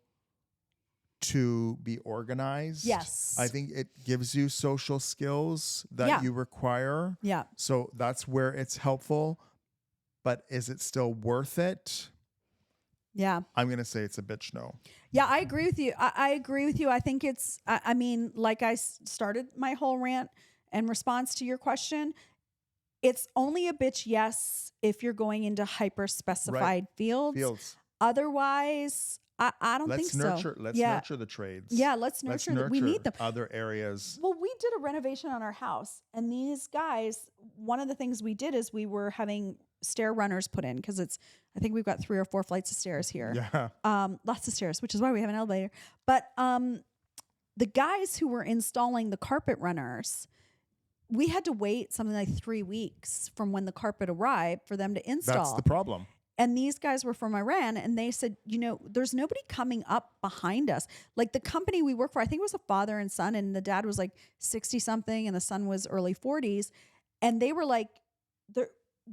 to be organized. Yes. I think it gives you social skills that you require. Yeah. So that's where it's helpful. But is it still worth it? Yeah. I'm going to say it's a bitch no. Yeah, I agree with you. I agree with you. I think it's, I mean, like I started my whole rant in response to your question, it's only a bitch yes if you're going into hyper-specified fields. Otherwise, I don't think so. Let's nurture the trades. Yeah, let's nurture we need them. Other areas. Well, we did a renovation on our house, and these guys, one of the things we did is we were having stair runners put in, because I think we've got 3 or 4 flights of stairs here. Yeah. Lots of stairs, which is why we have an elevator. But the guys who were installing the carpet runners, we had to wait something like 3 weeks from when the carpet arrived for them to install. That's the problem. And these guys were from Iran, and they said, you know, there's nobody coming up behind us. Like the company we work for, I think it was a father and son, and the dad was like 60 something and the son was early 40s. And they were like,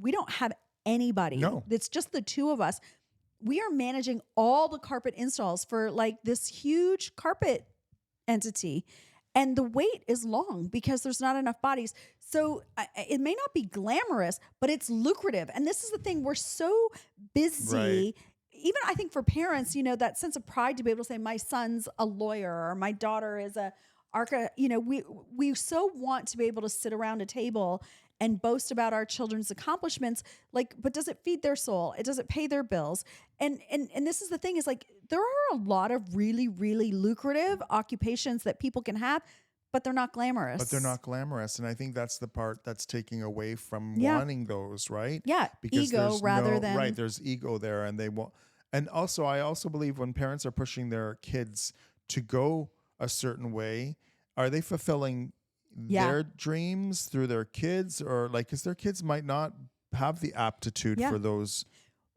we don't have anybody. No. It's just the two of us. We are managing all the carpet installs for like this huge carpet entity. And the wait is long because there's not enough bodies. So it may not be glamorous, but it's lucrative. And this is the thing. We're so busy. Right. Even I think for parents, you know, that sense of pride to be able to say, my son's a lawyer or my daughter is a architect. You know, we so want to be able to sit around a table and boast about our children's accomplishments. Like, but does it feed their soul? Does it pay their bills? And this is the thing, is like, there are a lot of really, really lucrative occupations that people can have, but they're not glamorous. And I think that's the part that's taking away from wanting those, right? Yeah. Because ego rather than. Right. There's ego there, and they won't. And also, I also believe when parents are pushing their kids to go a certain way, are they fulfilling their dreams through their kids, or like, because their kids might not have the aptitude for those.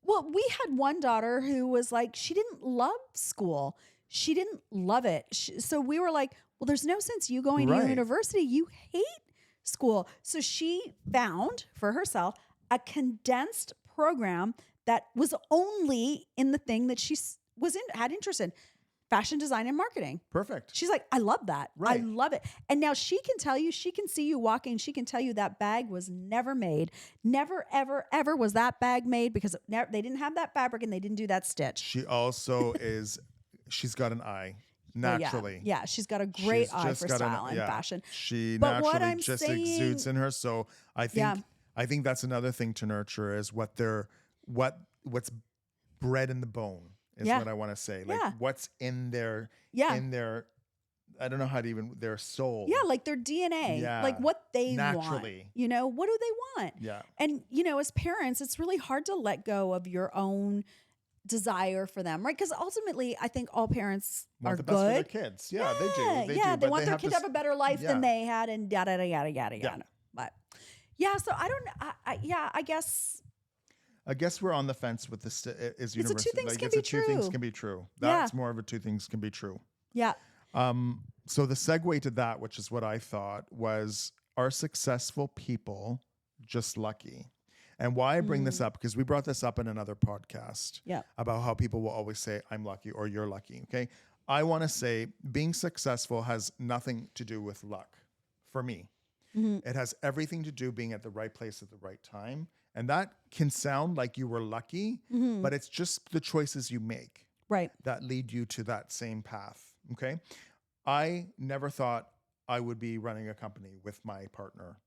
Well, we had one daughter who was like, she didn't love school. She didn't love it. So we were like, well, there's no sense you going to university. You hate school. So she found for herself a condensed program that was only in the thing that had interest in, fashion design and marketing. Perfect. She's like, I love that. Right. I love it. And now she can tell you, she can see you walking. She can tell you that bag was never made. Never, ever, ever was that bag made because they didn't have that fabric and they didn't do that stitch. She also she's got an eye naturally. Well, yeah, she's got a great eye for style and fashion. She But what naturally I'm just saying, exudes in her. So I think that's another thing to nurture is what's bred in the bone is what I want to say. Like what's in their I don't know how to even their soul. Yeah, like their DNA. Yeah. Like what they naturally want. You know, what do they want? Yeah. And as parents, it's really hard to let go of your own desire for them, right? Because ultimately, I think all parents want are the best good. for their kids. Yeah, they do. They want their kid to have a better life than they had, and yada yada yada yada yada. But so I don't. I guess. I guess we're on the fence with this. Is universal? It's a two things can be true. Two things can be true. That's more of a two things can be true. Yeah. So the segue to that, which is what I thought, was, are successful people just lucky? And why I bring this up, because we brought this up in another podcast about how people will always say, I'm lucky or you're lucky. Okay. I want to say being successful has nothing to do with luck for me. Mm-hmm. It has everything to do being at the right place at the right time. And that can sound like you were lucky, but it's just the choices you make that lead you to that same path. Okay. I never thought I would be running a company with my partner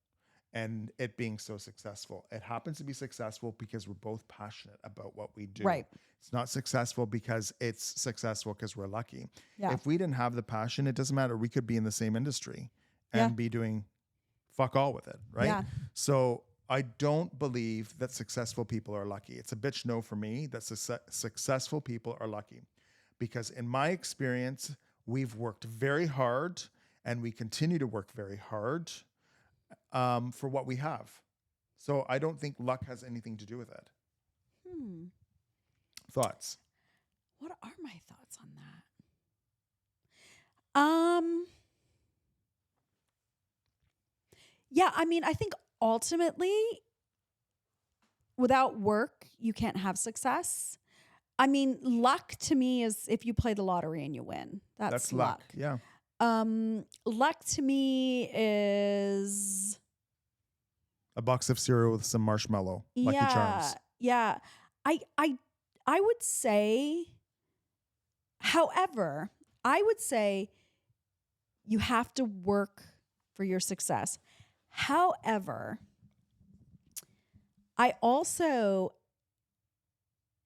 and it being so successful. It happens to be successful because we're both passionate about what we do. Right. It's not successful because it's successful because we're lucky. Yeah. If we didn't have the passion, it doesn't matter. We could be in the same industry and be doing fuck all with it. Right. Yeah. So I don't believe that successful people are lucky. It's a bitch no for me that successful people are lucky, because in my experience, we've worked very hard and we continue to work very hard for what we have. So I don't think luck has anything to do with it. Thoughts? What are my thoughts on that? Yeah, I mean, I think ultimately, without work, you can't have success. I mean, luck to me is if you play the lottery and you win. That's luck. Yeah. Luck to me is a box of cereal with some marshmallow. Lucky Charms. Yeah. I would say, however, I would say you have to work for your success. However, I also,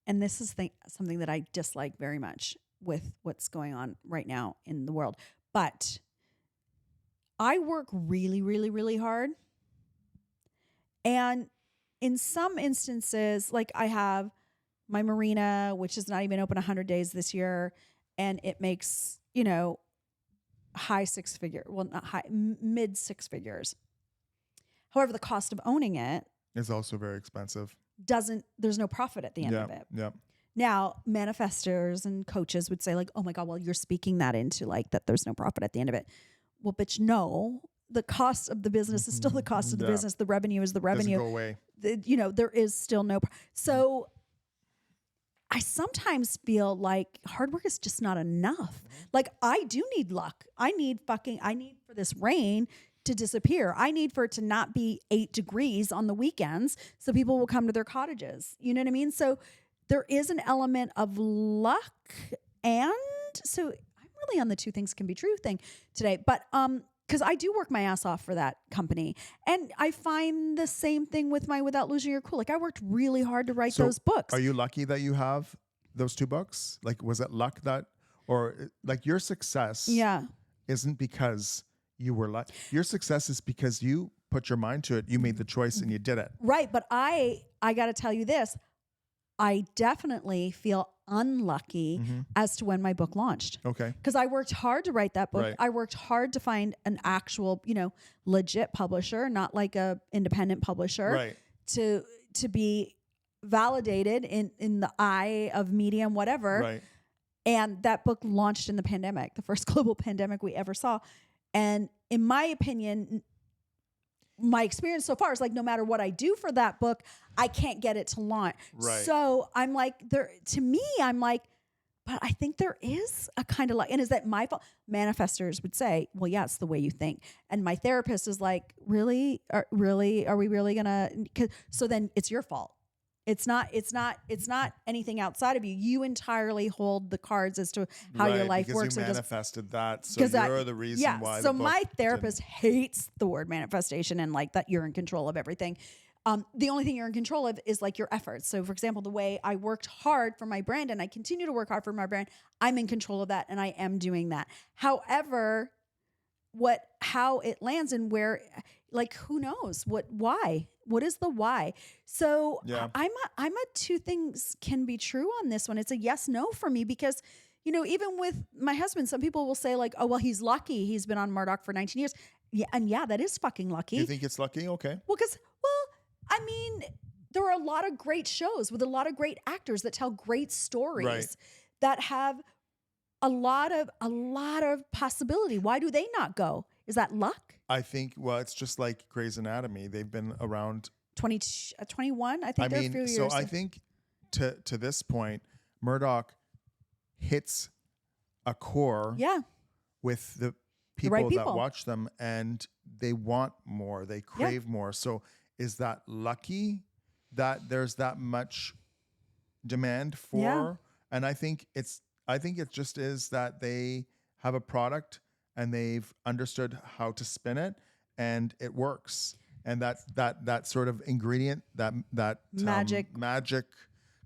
and this is something that I dislike very much with what's going on right now in the world, but I work really, really, really hard. And in some instances, like I have my marina, which is not even open 100 days this year, and it makes, high six figure, well, not high, mid six figures. However, the cost of owning it is also very expensive. There's no profit at the end of it. Yeah. Now, manifestors and coaches would say like, oh my God, well, you're speaking that into like that there's no profit at the end of it. Well, bitch, no. The cost of the business is still the cost of the business. The revenue is the revenue. Doesn't go away. There is still no. So I sometimes feel like hard work is just not enough. Like I do need luck. I need for this rain to disappear. I need for it to not be 8 degrees on the weekends so people will come to their cottages. You know what I mean? So there is an element of luck, and so I'm really on the two things can be true thing today. But because I do work my ass off for that company, and I find the same thing with my Without Losing Your Cool. Like I worked really hard to write those books. Are you lucky that you have those 2 books? Like was it luck that, or like your success? Isn't because you were lucky. Your success is because you put your mind to it. You made the choice and you did it. Right. But I got to tell you this. I definitely feel unlucky as to when my book launched. Okay. Because I worked hard to write that book. Right. I worked hard to find an actual, legit publisher, not like a independent publisher. Right. To be validated in the eye of medium, whatever. Right. And that book launched in the pandemic, the first global pandemic we ever saw. And in my opinion, my experience so far is like, no matter what I do for that book, I can't get it to launch. Right. So I'm like, to me, I'm like, but I think there is a kind of like, and is that my fault? Manifestors would say, well, yeah, it's the way you think. And my therapist is like, really? Are we really gonna? So then it's your fault. It's not anything outside of you. You entirely hold the cards as to how your life works. You manifested that. So you're the reason why. So my therapist hates the word manifestation and like that you're in control of everything. The only thing you're in control of is like your efforts. So for example, the way I worked hard for my brand and I continue to work hard for my brand, I'm in control of that and I am doing that. However, how it lands and where, like, who knows why? What is the why? So I'm a two things can be true on this one. It's a yes, no for me because, you know, even with my husband, some people will say like, oh, well, he's lucky. He's been on Murdoch for 19 years. Yeah. And yeah, that is fucking lucky. You think it's lucky? Okay. Well, I mean, there are a lot of great shows with a lot of great actors that tell great stories that have a lot of possibility. Why do they not go? Is that luck? I think, well, it's just like Grey's Anatomy. They've been around 21. I think they're a few years. So I think to this point, Murdoch hits a core with the people that watch them and they want more. They crave more. So is that lucky that there's that much demand for? Yeah. And I think it just is that they have a product and they've understood how to spin it and it works. And that sort of ingredient, that magic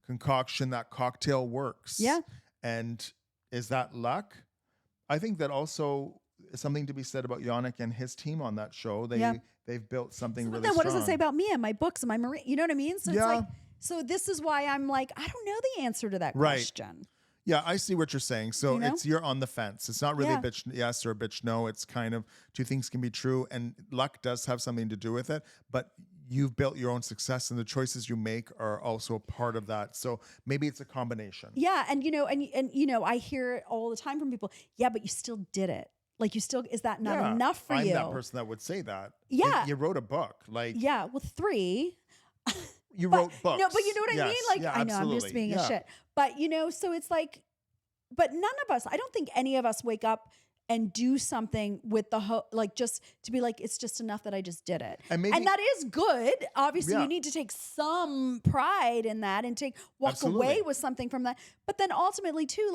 concoction, that cocktail works. Yeah. And is that luck? I think that also is something to be said about Yannick and his team on that show. They've built something really strong. What does it say about me and my books and my marine? You know what I mean? So it's like, so this is why I'm like, I don't know the answer to that question. Yeah, I see what you're saying. So you're on the fence. It's not really a bitch yes or a bitch no. It's kind of two things can be true, and luck does have something to do with it. But you've built your own success, and the choices you make are also a part of that. So maybe it's a combination. Yeah, and I hear it all the time from people. Yeah, but you still did it. Like is that not enough for you? I'm that person that would say that. Yeah, you wrote a book. Like 3. You wrote books. No, but you know what I mean? Like, I know I'm just being a shit. But, so it's like, but none of us, I don't think any of us wake up and do something with the like just to be like, it's just enough that I just did it. And that is good. Obviously, you need to take some pride in that and walk away with something from that. But then ultimately, too,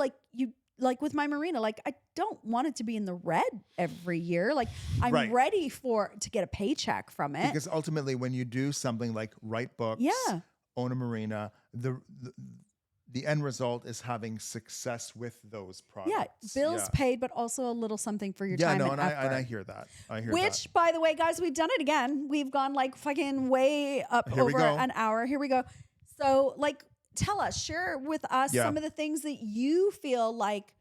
like with my marina, like I don't want it to be in the red every year. Like I'm ready to get a paycheck from it. Because ultimately when you do something like write books, own a marina, the end result is having success with those products. Yeah, bills paid, but also a little something for your time and effort. And I hear that. Which, by the way, guys, we've done it again. We've gone like fucking way up over an hour. Here we go. So like, tell us, share with us some of the things that you feel like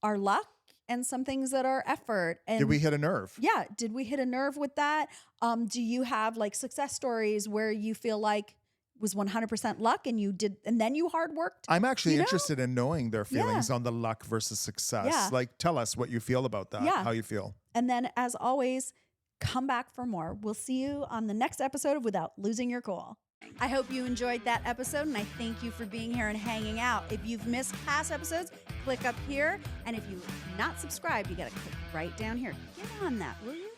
are luck and some things that are effort. And did we hit a nerve? Yeah. Did we hit a nerve with that? Do you have like success stories where you feel like was 100% luck and you did, and then you hard worked? I'm actually interested in knowing their feelings on the luck versus success. Yeah. Like, tell us what you feel about that, how you feel. And then as always, come back for more. We'll see you on the next episode of Without Losing Your Cool. I hope you enjoyed that episode, and I thank you for being here and hanging out. If you've missed past episodes, click up here. And if you're not subscribed, you got to click right down here. Get on that, will you?